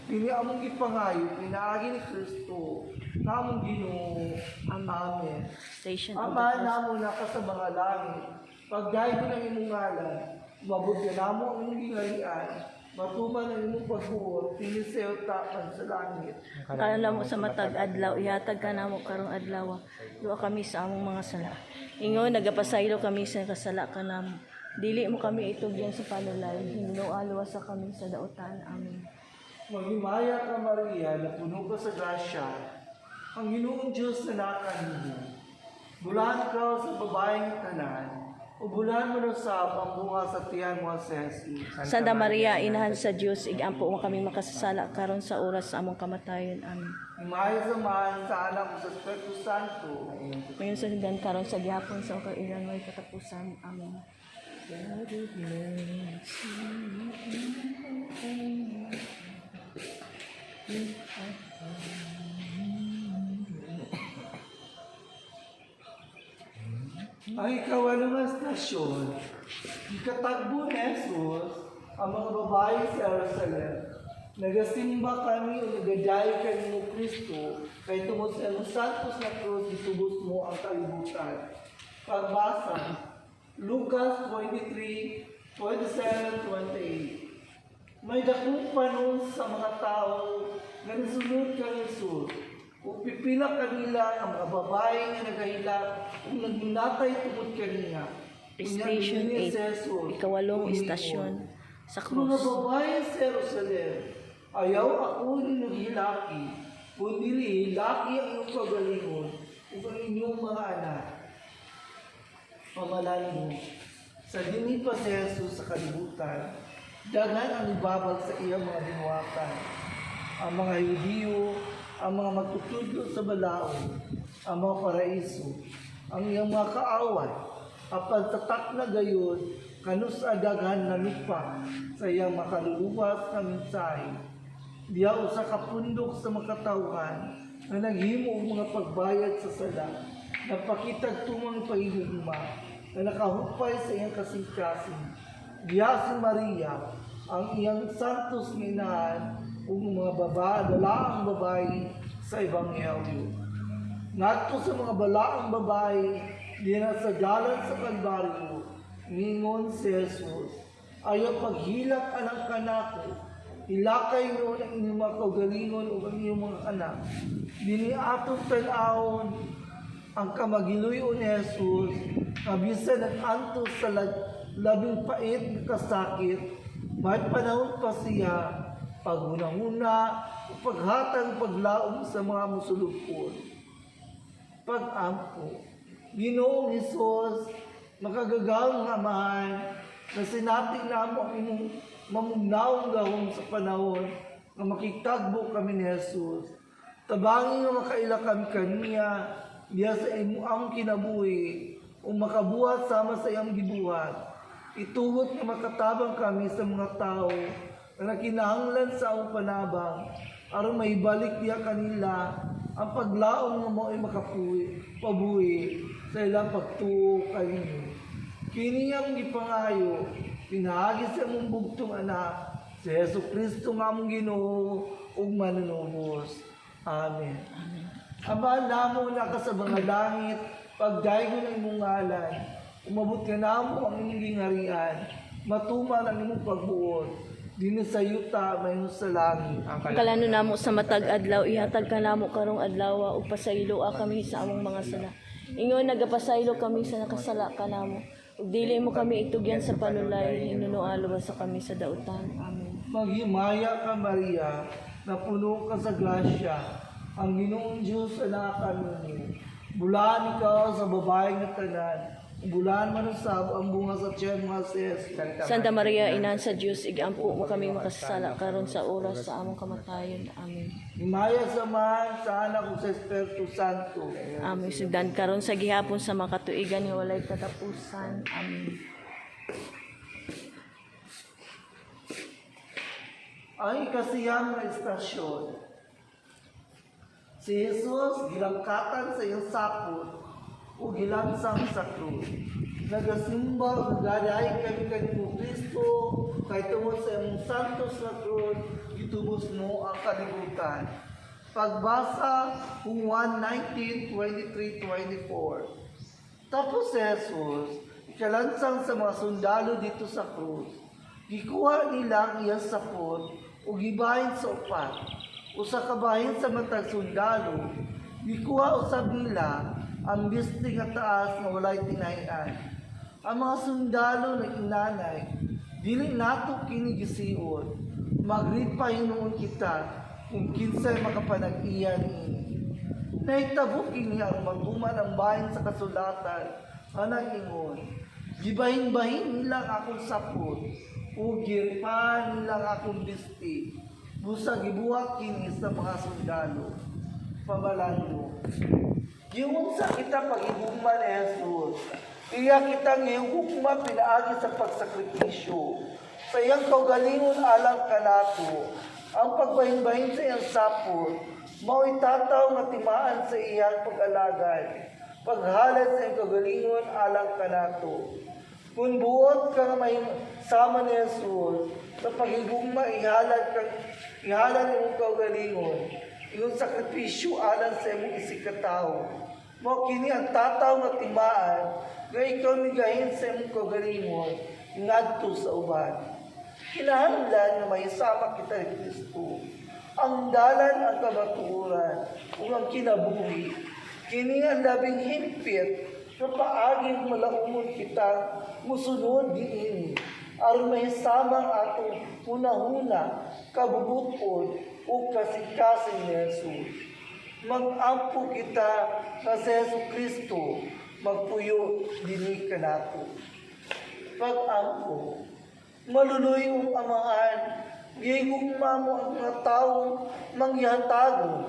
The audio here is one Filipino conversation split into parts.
Dini among gipangayo, pinaagi ni Kristo, namong Ginoo. Amen. Station of the Ama, cross. namo na ka sa mga langit, pagdayo mo ng imong ngalan, umabot ka namo ang imong gingalian, matuman ang imong pagbuot, pinisew tapan sa langit. Kala mo sa matag adlaw, ihatag ka namo karong adlaw. Duwa kami sa among mga sala. Ingon nagapasaylo kami sa kasala ka namo. Dili mo kami itugyan sa panulay, hinualo sa kami sa dautan. Amen. Maghimaya ka, Maria, na puno ka sa grasya, ang Ginoong Diyos na nakanimo. Bulan ka sa babaeng tanan, o bulan mo na sa pambuha sa tiyan mo sa Jesus. Santa Maria, inahan sa Dios, igampo mo kami makasasala karon sa oras sa among kamatayon. Amen. Himaya sa man sa anak mo sa Espiritu Santo. Ngayon sa hinggan karon sa gihapon sa kailan may katapusan. Amen. Ang ikawalong estasyon, ikatagbo ni Jesus ang mga babae sa Jerusalem. Nagasimba kami o nagadayo kami mo Kristo, kay tungod sa Los Santos na krus, itubos mo ang kalibutan. Pagbasa, Lucas 23:27-28. May dakong panon sa mga tao na nasunod kang Jesus. Kung pipila kanila ang mga babae nga nagahilak, kung nagminatay tungod kanina. Station 8, ikawalong istasyon sa Mga krus. babae sa Jerusalem, ayaw ako ninuhilaki, kundi hilaki ang iyong kagalingon, ug ang inyong mga anak. Pamalalino, sa dini pa si Jesus sa kalibutan, daghan ang ibabag sa iyang mga dinuwakan. Ang mga Yudiyo, ang mga magtutudlo sa balaod, ang mga paraiso, ang iyang mga kaaway, apan tatak na gayon, kanus adaghan na lupa sa iyang makaluluwas na mensahe. Diya usa ka pundok sa makatawhan na naghimo og mga pagbayad sa sala, nagpakitag tumang pahihugma, na nakahupay sa iyang kasing-kasing. Diya si Maria, ang iyang santos nga inahan, ug mga dalaang babae sa Ebanghelyo. Ngadto sa mga balaang babae, diya sa dalan sa Kalbaryo, ningon si Jesus, ayaw paghilak anang kanako, ilakay noon ang inyong mga kaugalingon o ang inyong mga anak. Dini atong tanawon ang kamagiluyon ni Jesus, kabisan at antos sa labing pait na kasakit, may panahon pa siya, paghunahuna, paghatag paglaom sa mga musulupon. Pag-ampo, Ginoong Hesus, makagagawang amahan, na sinati na mo ang inyong mamugnaong gawong sa panahon na makitagbo kami ni Jesus. Tabangin nga makaila kami kaniya, diya sa imo ang kinabuhi, o makabuhat sama sa iyang gibuhat. Itugot na makatabang kami sa mga tao na nakinahanglan sa among panabang, aron maibalik diya kanila ang paglaom nga mo ay pabuhi sa ilang pagtuo kaninyo. Kini ang gipangayo, pinahagi sa among bugtong anak, si Jesucristo nga among Ginoo ug manunubos. Amen. Ama, namo na ka sa mga langit, pagdaygo ng imong ngalan, umabot ka namo ang imong gingharian, matuman ang imong pagbuot, dini sa yuta mayroon sa langit. Kalano namo sa matag adlaw, ihatag ka namo karong adlaw ug pasaylo kami sa among mga sala. Ingon nagapasaylo kami sa nakasala ka namo. Ug dili mo kami itugyan sa panulay, hinunualo sa kami sa dautan. Amen. Maghimaya ka, Maria, na puno ka sa grasya, ang Ginoong Diyos na nakanimo. Bulan ikaw sa babaeng nga tanan, bulan man sa ang bunga sa tiyan mga ses. Santa Maria, inahan sa Dios, igampo mo kami makasasala karon sa oras sa among kamatayon. Amen. Himaya sa man sa anak ug sa Espiritu Santo. Amen. Sugdan karon sa gihapon sa makatuigan nga walay katapusan. Amen. Ang ikasiyam na istasyon. Si Jesus gilangkatan sa iyang sapot o gilansang sa krus. nagasumba, nagadahay kami kanimo Kristo, kay tungod sa imong santos na krus, gitubos mo ang kalibutan. Pagbasa kung 1:19:23-24. Tapos si Jesus, ikalansang sa mga sundalo dito sa krus. Gikuha nila ang iyang sapot o gibahin sa upat. Usa ka bahin sa matag sundalo, gikuha usab nila ang bisti nga taas nga walay tinayan. Ang mga sundalo nag-inanay, dili nato kini gisiot. Magripa hinuon kita kung kinsay makapanag-iya niini. Nahitabo kini ang maghuman ang bahin sa kasulatan ang nag-ingon. Gibahin-bahin nilang akong sapot, o girpahan nilang akong bisti. Busa gibuhat kini sa mga sundalo. Pabalan mo. Giunsa kita pag-igugma ni Jesus. Iya kita ngayong hukma pinaagi sa pagsakripisyo. Sa iyang kaugalingon alang kanato. Ang pagbahin-bahin sa iyang sapot, mao'y tataw nga timaan sa iyang pag-alagad. Paghalad sa iyang kaugalingon alang kanato. Kung buot ka nga may sama ni Jesus, sa pagigugma ihalad iyong kaugalingon, iyong sakripisyo alang sa iyong isikataw. Mao kini ang tataw nga timaan, nga ikaw nigahin sa iyong kaugalingon, ngadto sa uban. Kinahanglan na may sama kita ni Kristo. Ang dalan ang kamatuoran, ug ang kinabuhi. Kini ang labing higpit, na paaging malaumon kita, musunod diin. Aron may sama ang atong hunahuna, kabubuton, o kasing-kasing ni Jesus. Mag-ampo kita sa Jesu Kristo, magpuyo dini kanato. Pag-ampo, maluloy ang amahan, gigugma mo ang mga taong mangyahantago.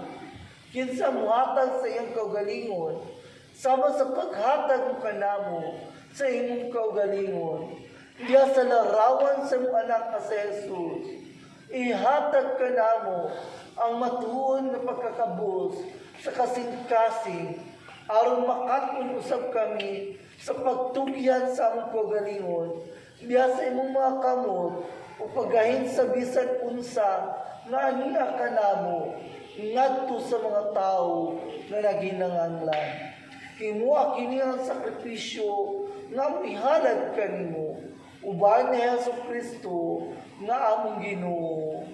Kinsa muhatag sa iyang kaugalingon, sama sa paghatag mo kanamo sa imong kaugalingon. Diya sa larawan sa mong anak na si Jesus, ihatag kanamo ang matuon na pagkakabus sa kasing-kasing, aron makaton usab kami sa pagtugyan sa among kaugalingon. Diya sa imong mga kamot, o pagahin sa bisan unsa nga aniya kanamo, ngadto sa mga tao na naginanganglan. Kinuha kini ang sakripisyo nga ihalad kanimo, uban ni Jesucristo nga among Ginoo.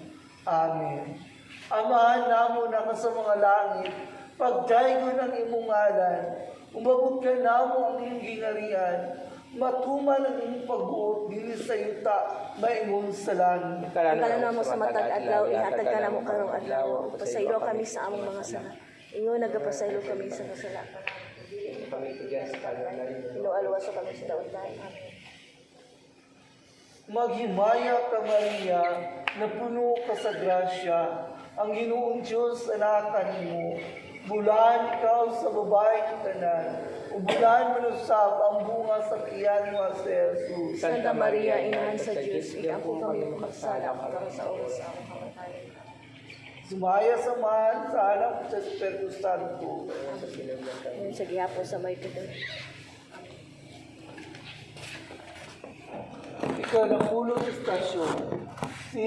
Amen. Amahan namo na ka sa mga langit, pagdaygon ang imong ngalan, umabot ka namo ang imong gingharian, matuman ang imong pagbuot dili sa yuta maingon sa langit. Ikaw na mo sa matag adlaw, ihatag ka na mo karong adlaw. Pasaylo kami sa among mga sala. Ingon nagapasaylo kami sa kasalanan. Inualwaso kami sa daungan. Amen. Maghimaya ka Maria, na puno ka sa grasya, ang Ginoong Diyos anak kanimo. Bulan ikaw sa babaeng tanan, ubulan manusab ang bunga sa tiyan mo si Jesus. Santa Maria, Inahan sa Diyos, ikampo kami magsala para sa oras sa among kamatayan. Sumaya samahan sa anak sa Espiritu Santo. Amen. Sa gihapon sa may tuloy. Ikaw na pulong istasyon. Si